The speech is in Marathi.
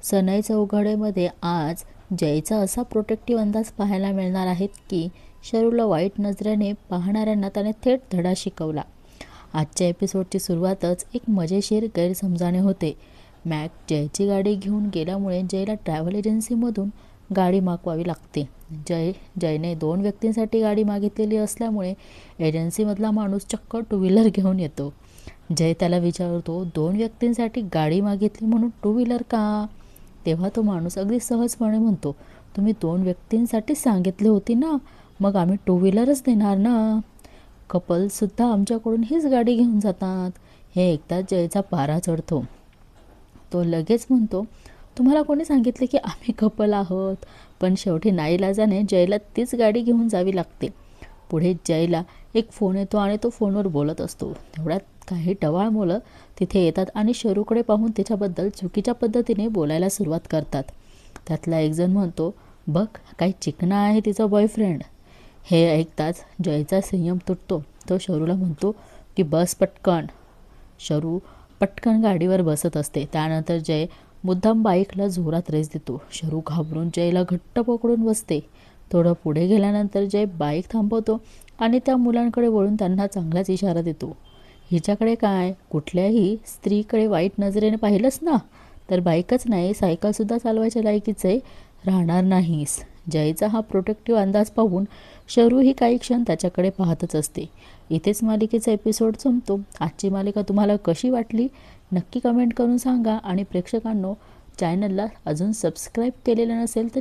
सनई चौघडेमध्ये आज जयचा असा प्रोटेक्टिव्ह अंदाज पाहायला मिळणार आहे की शरूला वाईट नजरेने पाहणाऱ्यांना त्याने थेट धडा शिकवला. आजच्या एपिसोडची सुरुवातच एक मजेशीर गैरसमजाने होते. मॅक जयची गाडी घेऊन गेल्यामुळे जयला ट्रॅव्हल एजन्सीमधून गाडी मागवावी लागते. जयने 2 व्यक्तींसाठी गाडी मागितलेली असल्यामुळे एजन्सीमधला माणूस चक्क 2 व्हीलर घेऊन येतो. जय त्याला विचारतो, 2 व्यक्तींसाठी गाडी मागितली म्हणून 2 व्हीलर का? तेव्हा तो माणूस अगदी सहजपणे म्हणतो, तुम्ही 2 व्यक्तींसाठीच सांगितली होती ना, मग आम्ही 2 व्हीलरच देणार ना. कपलसुद्धा आमच्याकडून हीच गाडी घेऊन जातात. हे ऐकताच जयचा पारा चढतो. तो लगेच म्हणतो, तुम्हाला कोणी सांगितले की आम्ही कपल आहोत? पण शेवटी नाईलाजाने जयला तीच गाडी घेऊन जावी लागते. पुढे जयला एक फोन येतो आणि तो फोनवर बोलत असतो. तेवढ्यात काही टवाळ मुलं तिथे येतात आणि शरूकडे पाहून तिच्याबद्दल चुकीच्या पद्धतीने बोलायला सुरुवात करतात. त्यातला एकजण म्हणतो, बघ काही चिकना आहे तिचा बॉयफ्रेंड. हे ऐकताच जयचा संयम तुटतो. तो शरूला म्हणतो की बस पटकन. शरू पटकन गाडीवर बसत असते. त्यानंतर जय मुद्दाम बाईकला जोरात रेस देतो. शरू घाबरून जयला घट्ट पकडून बसते. थोडं पुढे गेल्यानंतर जय बाईक थांबवतो आणि त्या मुलांकडे वळून त्यांना चांगलाच इशारा देतो. हिच्याकडे काय, कुठल्याही स्त्रीकडे वाईट नजरेने पाहिलंस ना, तर बाईकच नाही सायकलसुद्धा चालवायच्या लायकीचे राहणार नाहीस. जयचा हा प्रोटेक्टिव्ह अंदाज पाहून शरू ही काही क्षण त्याच्याकडे पाहतच असते. इथेच मालिकेचा एपिसोड संपतो. आजची मालिका तुम्हाला कशी वाटली नक्की कमेंट करून सांगा आणि प्रेक्षकांनो, चॅनलला अजून सबस्क्राईब केलेलं नसेल तर